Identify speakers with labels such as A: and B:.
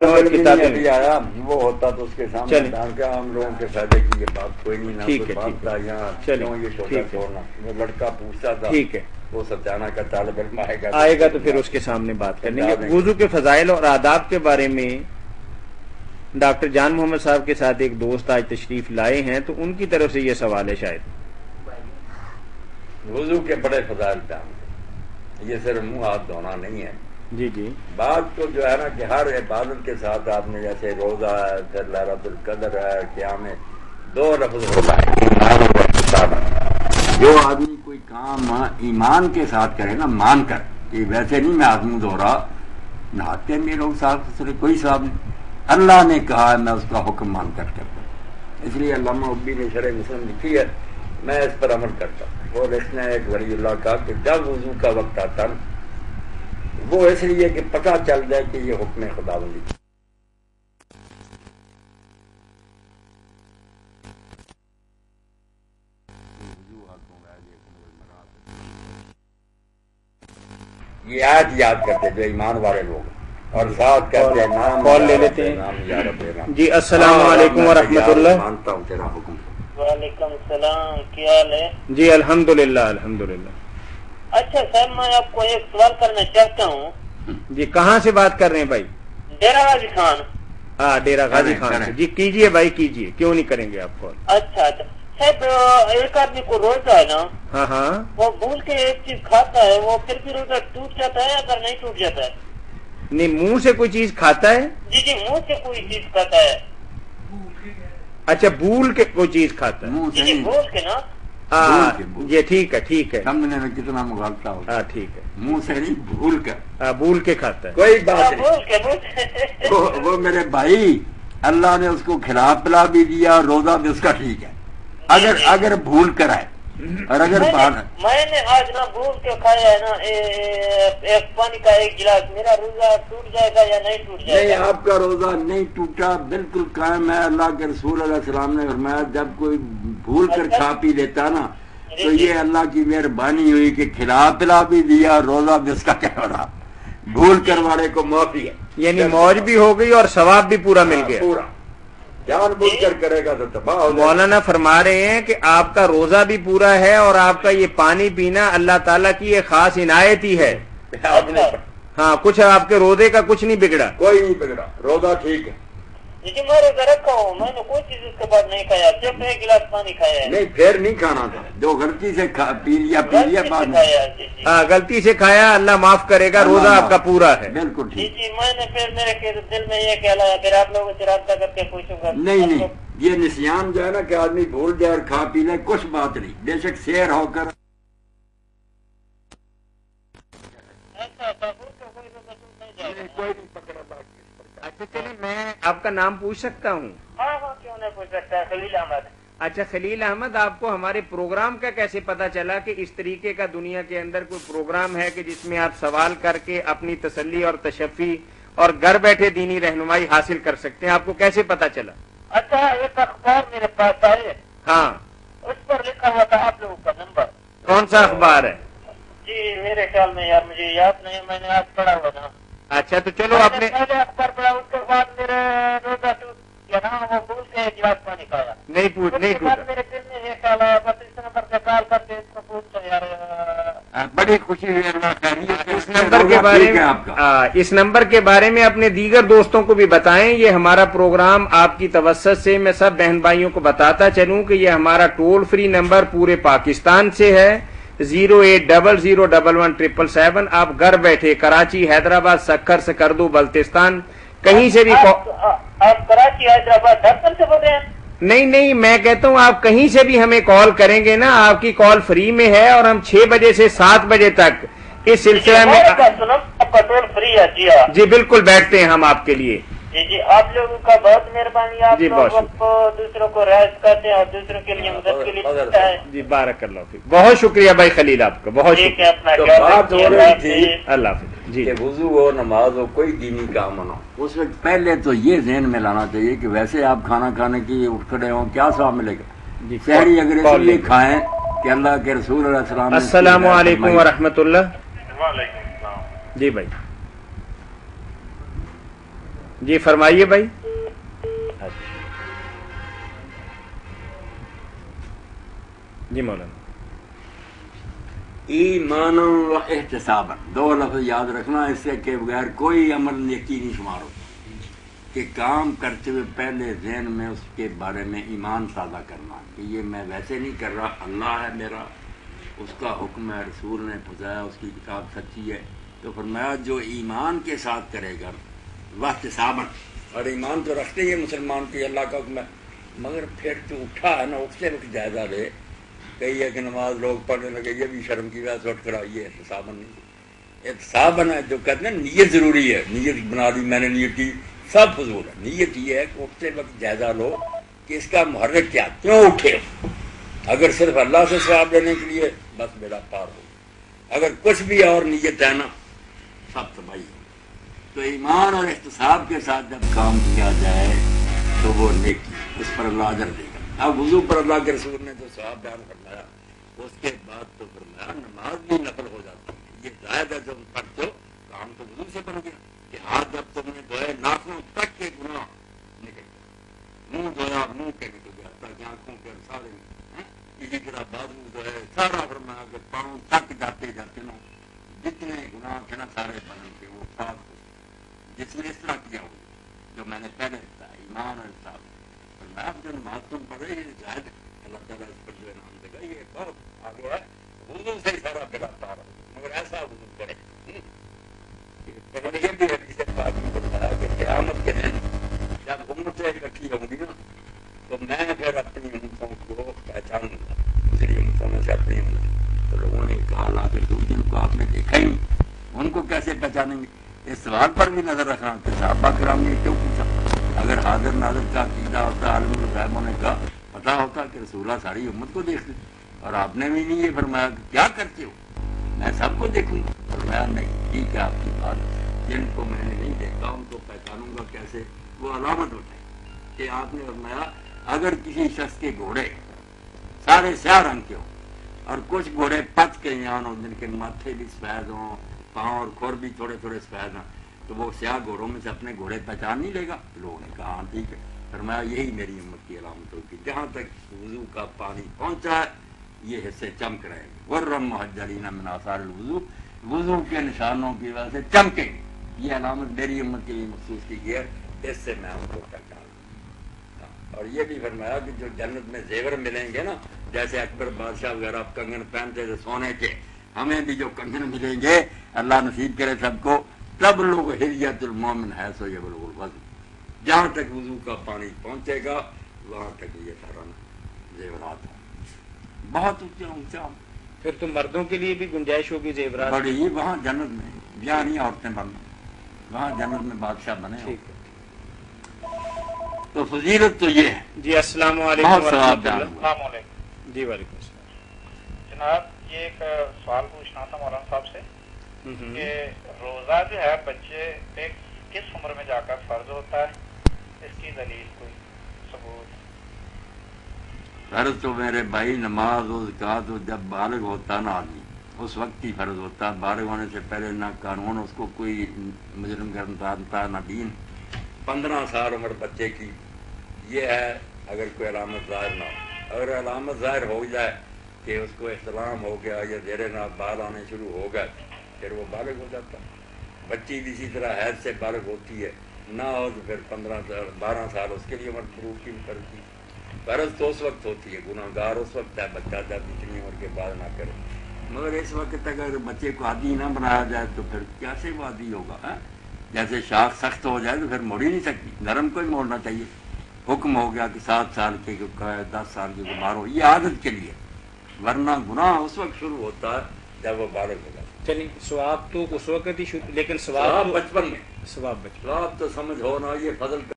A: ابھی آیا وہ ہوتا تو اس کے سامنے ہم لوگوں کے فائدے کی یہ بات کوئی نہیں، نہ بات تھا یہاں کیوں یہ شوبہ چھوڑنا. وہ لڑکا پوچھتا تھا، ٹھیک ہے، وہ ستیانہ کا طالب علم آئے گا تو پھر اس کے سامنے بات کر لیں گے. وضو کے فضائل اور آداب کے بارے میں ڈاکٹر جان محمد صاحب کے ساتھ ایک دوست آج تشریف لائے ہیں، تو ان کی طرف سے یہ سوال ہے. شاید وضو کے بڑے فضائل بیان، یہ صرف منہ ہاتھ دھونا نہیں ہے. جی جی، بات تو جو ہے نا کہ ہر عبادت کے ساتھ آپ نے جیسے روزہ ہے، پھر لیلۃ القدر ہے، قیام ہے، دو لفظ ہوتا ہے ایمان اور احتساب. جو آدمی کوئی کام ایمان کے ساتھ کرے نا، مان کر کہ ویسے نہیں میں ہاتھ منہ دھو رہا، نہاتے ہیں لوگ صاحب کوئی صاحب نہیں، اللہ نے کہا ہے میں اس کا حکم مان کر کرتا ہوں. اس لیے علامہ ابی نے شرح مسلم لکھی ہے، میں اس پر عمل کرتا ہوں. اور اس نے ایک ولی اللہ کہا کہ جب وضو کا وقت آتا نا، وہ اس لیے کہ پتہ چل جائے کہ یہ حکم خداوندی. یہ آیت یاد کرتے جو ایمان والے لوگ، اور ساتھ کہتے ہیں نام کال لے لیتے ہیں. نام یا رب نام. جی السلام علیکم ورحمۃ اللہ. مانتا ہوں تیرا حکم.
B: وعلیکم السلام، کیا حال ہے؟
A: جی الحمدللہ الحمدللہ.
B: اچھا سر، میں آپ کو ایک سوال کرنا چاہتا ہوں.
A: جی کہاں سے بات کر رہے ہیں بھائی؟
B: ڈیرہ غازی خان.
A: ہاں ڈیرہ غازی خان سے. جی کیجئے بھائی کیجئے، کیوں نہیں کریں گے آپ کال.
B: اچھا اچھا صاحب، ایک آدمی کو روزہ ہے نا،
A: ہاں ہاں،
B: وہ بھول کے ایک چیز کھاتا ہے، وہ پھر بھی روزہ ٹوٹ جاتا ہے اگر نہیں ٹوٹ جاتا ہے؟
A: نہیں، منہ سے کوئی چیز کھاتا ہے.
B: جی جی، منہ سے کوئی چیز کھاتا ہے.
A: اچھا بھول کے کوئی چیز کھاتا ہے.
B: جی جی بھول کے نا.
A: ہاں یہ ٹھیک ہے ٹھیک ہے،
C: سمجھنے میں کتنا مغالطہ ہوتا ہے.
A: ہاں ٹھیک ہے،
C: منہ سے نہیں بھول کر.
A: بھول کے کھاتا ہے،
C: کوئی بات نہیں.
B: بھول کے
C: وہ میرے بھائی، اللہ نے اس کو کھلا پلا بھی دیا، روزہ بھی اس کا ٹھیک ہے اگر بھول کر آئے. اور اگر
B: میں نے آج نہ بھول کے کھایا ہے نا ایک پانی کا ایک گلاس، میرا روزہ ٹوٹ جائے گا یا نہیں ٹوٹ جائے گا؟
C: نہیں، آپ کا روزہ نہیں ٹوٹا، بالکل قائم ہے. اللہ کے رسول علیہ السلام نے فرمایا جب کوئی بھول کر کھا پی لیتا نا تو یہ اللہ کی مہربانی ہوئی کہ کھلا پلا بھی دیا، روزہ بھی اس کا کیا ہو رہا. بھول کر والے کو معافی ہے،
A: یعنی موج بھی ہو گئی اور ثواب بھی پورا مل گیا.
C: پورا جان بوجھ کر کرے گا تو تباہ ہو.
A: مولانا فرما رہے ہیں کہ آپ کا روزہ بھی پورا ہے اور آپ کا یہ پانی پینا اللہ تعالیٰ کی ایک خاص عنایت ہی ہے. ہاں کچھ آپ کے روزے کا کچھ نہیں بگڑا.
C: کوئی نہیں بگڑا، روزہ ٹھیک ہے.
B: جی میں روزہ رکھا ہوں، میں نے کوئی چیز اس کے بعد نہیں کھایا، صرف ایک گلاس پانی کھایا ہے.
C: نہیں پھر نہیں کھانا تھا، جو غلطی سے پی لیا بعد میں.
A: ہاں غلطی سے کھایا، اللہ معاف کرے گا، روزہ آپ کا پورا ہے.
C: بالکل
B: جی
C: ٹھیک.
B: جی، میں نے پھر میرے دل میں یہ خیال آیا پھر آپ لوگوں سے رابطہ کر کے پوچھوں گا.
C: نہیں، یہ نسیان جو ہے نا کہ آدمی بھول جائے اور کھا پی لے، کچھ بات نہیں، بے شک سیر ہو کر.
A: اچھا چلیے، میں آپ کا نام پوچھ سکتا ہوں؟
B: ہاں ہاں کیوں نہیں پوچھ سکتا. خلیل احمد.
A: اچھا خلیل احمد، آپ کو ہمارے پروگرام کا کیسے پتا چلا کہ اس طریقے کا دنیا کے اندر کوئی پروگرام ہے کہ جس میں آپ سوال کر کے اپنی تسلی اور تشفی اور گھر بیٹھے دینی رہنمائی حاصل کر سکتے ہیں؟ آپ کو کیسے پتا چلا؟
B: اچھا ایک اخبار میرے پاس آئے،
A: ہاں
B: اس پر لکھا ہوا تھا آپ لوگوں کا نمبر.
A: کون سا اخبار ہے؟
B: جی میرے خیال میں یار مجھے یاد نہیں، میں نے آج پڑھا ہوا تھا.
A: اچھا تو چلو آپ نے
B: پہلے اخبار پڑھا، اس کے بعد میرے روزہ ٹوٹ گیا نا، وہ بھول کے ایک گلاس پانی کھایا.
A: نہیں ٹوٹا.
B: میرے دل میں یہ خیال آیا بس اس نمبر پہ کال کر کے اس کو پوچھتا یار.
C: بڑی خوشی ہوئی.
A: اس نمبر کے بارے میں اس نمبر کے بارے میں اپنے دیگر دوستوں کو بھی بتائیں. یہ ہمارا پروگرام آپ کی توسط سے میں سب بہن بھائیوں کو بتاتا چلوں کہ یہ ہمارا ٹول فری نمبر پورے پاکستان سے ہے 08001117777. آپ گھر بیٹھے کراچی، حیدرآباد، سکھر، سکردو، بلتستان کہیں سے بھی
B: آپ کراچی حیدرآباد دفتر سے بول رہے ہیں؟
A: نہیں میں کہتا ہوں آپ کہیں سے بھی ہمیں کال کریں گے نا، آپ کی کال فری میں ہے اور ہم 6 بجے سے 7 بجے تک اس سلسلے میں
B: آپ کا ٹول فری ہے.
A: جی بالکل بیٹھتے ہیں ہم آپ کے لیے.
B: جی جی آپ لوگوں کا بہت مہربانی. آپ لوگ کو دوسروں کو رعایت کرتے ہیں اور دوسروں کے لیے مدد کے لیے.
A: جی بارک اللہ فیک. بہت شکریہ بھائی خلیل آپ کا، بہت شکریہ.
C: بات ہو رہی تھی
A: اللہ حافظ. جی
C: کہ وضو ہو، نماز ہو، کوئی دینی کام ہو، اس وقت پہلے تو یہ ذہن میں لانا چاہیے کہ ویسے آپ کھانا کھانے کی اٹھ کھڑے ہوں کیا ثواب ملے گا. شہری اگر اس لیے کھائیں کہ اللہ کے رسول علیہ السلام.
A: السلام علیکم ورحمۃ اللہ.
B: وعلیکم السلام.
A: جی بھائی
D: جی فرمائیے بھائی. جی مولانا.
C: ایمان و احتساب، دو لفظ یاد رکھنا، اس سے کہ بغیر کوئی عمل نیکی نہیں شمار ہوتا. کہ کام کرتے ہوئے پہلے ذہن میں اس کے بارے میں ایمان تازہ کرنا کہ یہ میں ویسے نہیں کر رہا، اللہ ہے میرا، اس کا حکم ہے، رسول نے پھنسایا، اس کی کتاب سچی ہے. تو فرمایا جو ایمان کے ساتھ کرے گا واحتساباً، اور ایمان تو رکھتے ہی مسلمان کی اللہ کا حکم ہے، مگر پھر تو اٹھا ہے نا اٹھتے وقت جائزہ لے. کئی ہے کہ نماز لوگ پڑھنے لگے، یہ بھی شرم کی وجہ سے اٹھ کر آئیے، احتساباً نہیں. احتساباً ہے جو کہتے ہیں نیت ضروری ہے، نیت بنا دی میں نے نیت کی، سب فضول ہے. نیت یہ ہے کہ اٹھتے وقت جائزہ لو کہ اس کا محرک کیا، کیوں اٹھے. اگر صرف اللہ سے ثواب لینے کے لیے بس میرا پار ہو، اگر کچھ بھی اور نیت ہے نا سب تباہی ہے. تو ایمان اور احتساب کے ساتھ جب کام کیا جائے تو وہ نیکی، اس پر اللہ اجر دے گا. اب وضو پر اللہ کے رسول نے جو ثواب بیان فرمایا، اس کے بعد تو فرمایا نماز بھی نفل ہو جاتی ہے. یہ زائد ہے جب پڑھتے ہو کام تو وضو سے بن گیا کہ ہاتھ جب تم نے دھوئے ناخنوں تک کے گناہ نکل گیا، منہ دھویا منہ کے نکل گیا تاکہ آنکھوں کے سارے، اسی طرح بازو جو ہے سارا فرمایا کہ پاؤں تک جاتے جاتے نا جتنے گناہ تھے نا سارے بن کے وہ صاف ہو. جس نے اس طرح کیا ہو جو میں نے پہلے بتایا ایمان اور انصاف، فرمایا جو نماز تم پڑھ رہے ہیں زائد اللہ تعالیٰ اس پر جو انعام دے گا. یہ بہت آگے ہے، وضو سے ہی سارا بلا پار ہو، مگر ایسا وضو کرے. یہ بھی حدیث پاک میں بتایا کہ قیامت کے دن جب امتیں اکٹھی ہوں گی نا تو میں پھر اپنی امتوں کو پہچانوں گا، دوسری امتوں میں سے اپنی امت. تو لوگوں نے کہا لا کہ جن کو آپ نے دیکھا ہی ان کو کیسے پہچانیں گے. اس سوال پر بھی نظر رکھنا کہ صحابہ کرام نے کیوں پوچھا. اگر حاضر ناظر کا عقیدہ ہوتا، عالم الغیبوں نے کہا پتا ہوتا کہ رسول اللہ ساری امت کو دیکھتے، اور آپ نے بھی نہیں یہ فرمایا کہ کیا کرتے ہو میں سب کو دیکھوں گا. فرمایا نہیں، ٹھیک ہے آپ کی بات، جن کو میں نے نہیں دیکھا ان کو پہچانوں گا کیسے. وہ علامت ہوتا ہے کہ آپ نے فرمایا اگر کسی شخص کے گھوڑے سارے سیاہ رنگ کے ہوں اور کچھ گھوڑے پت کے یہاں ہوں جن کے ماتھے بھی سفید ہوں، پاؤں اور کھور بھی تھوڑے تھوڑے سفید ہوں، تو وہ سیاہ گھوڑوں میں سے اپنے گھوڑے پہچان نہیں لے گا. لوگوں نے کہا ہاں ٹھیک ہے. فرمایا یہی میری امت کی علامت ہوگی، جہاں تک وضو کا پانی پہنچا ہے یہ حصے چمک رہے ہیں. ورم محجلین من آثار الوضو، وضو کے نشانوں کی وجہ سے چمکیں گے. یہ علامت میری امت کے لیے مخصوص کی گئی ہے، اس سے میں ان کو پہچان. اور یہ بھی فرمایا کہ جو جنت میں زیور ملیں گے نا، جیسے اکبر بادشاہ وغیرہ کنگن پہنتے تھے سونے کے، ہمیں بھی جو کنگن ملیں گے اللہ نصیب کرے سب کو. تب لوگ ہلیت المومن ہے سو یبلغ الوضو، جہاں تک وضو کا پانی پہنچے گا وہاں تک یہ سارا زیورات ہیں بہت اونچا.
D: پھر تو مردوں کے لیے بھی گنجائش ہوگی زیورات
C: بڑی، وہاں جنت میں یہاں نہیں عورتیں بننا، وہاں جنت میں بادشاہ بنے. تو فضیلت تو یہ ہے.
D: جی السلام علیکم ورحمۃ اللہ. السلام علیکم. جی وعلیکم السلام.
E: جناب یہ ایک سوال پوچھنا تھا مولانا صاحب سے کہ روزہ جو ہے بچے پہ کس عمر میں جا کر فرض ہوتا ہے، اس کی دلیل کوئی ثبوت؟
C: فرض تو میرے بھائی نماز و زکوٰۃ جب بالغ ہوتا نا آدمی اس وقت ہی فرض ہوتا. بالغ ہونے سے پہلے نہ قانون اس کو کوئی مجرم کرتا نہ دین. 15 سال عمر بچے کی یہ ہے اگر کوئی علامت ظاہر نہ ہو. اگر علامت ظاہر ہو جائے کہ اس کو احتلام ہو گیا یا زیر ناف بال آنے شروع ہو گئے پھر وہ بالغ ہو جاتا. بچی بھی اسی طرح حیض سے بالغ ہوتی ہے، نہ ہو تو پھر 12 سال اس کے لیے عمر فروغ کی فرض کی. فرض تو اس وقت ہوتی ہے، گناہ گار اس وقت ہے بچہ جب اتنی عمر کے بعد نہ کرے. مگر اس وقت اگر بچے کو عادی نہ بنایا جائے تو پھر کیسے وہ عادی ہوگا. جیسے شاخ سخت ہو جائے تو پھر موڑ ہی نہیں سکتی، نرم کو ہی موڑنا چاہیے. حکم ہو گیا کہ 7 سال کے 10 سال کے کو مارو، یہ عادت کے لیے، ورنہ گناہ اس وقت شروع ہوتا ہے جب وہ بالغ ہو جاتا.
D: چلیے ثواب تو اس وقت ہی شروع، لیکن
C: ثواب بچپن میں،
D: ثواب بچپن
C: ثواب تو سمجھ ہونا یہ فضل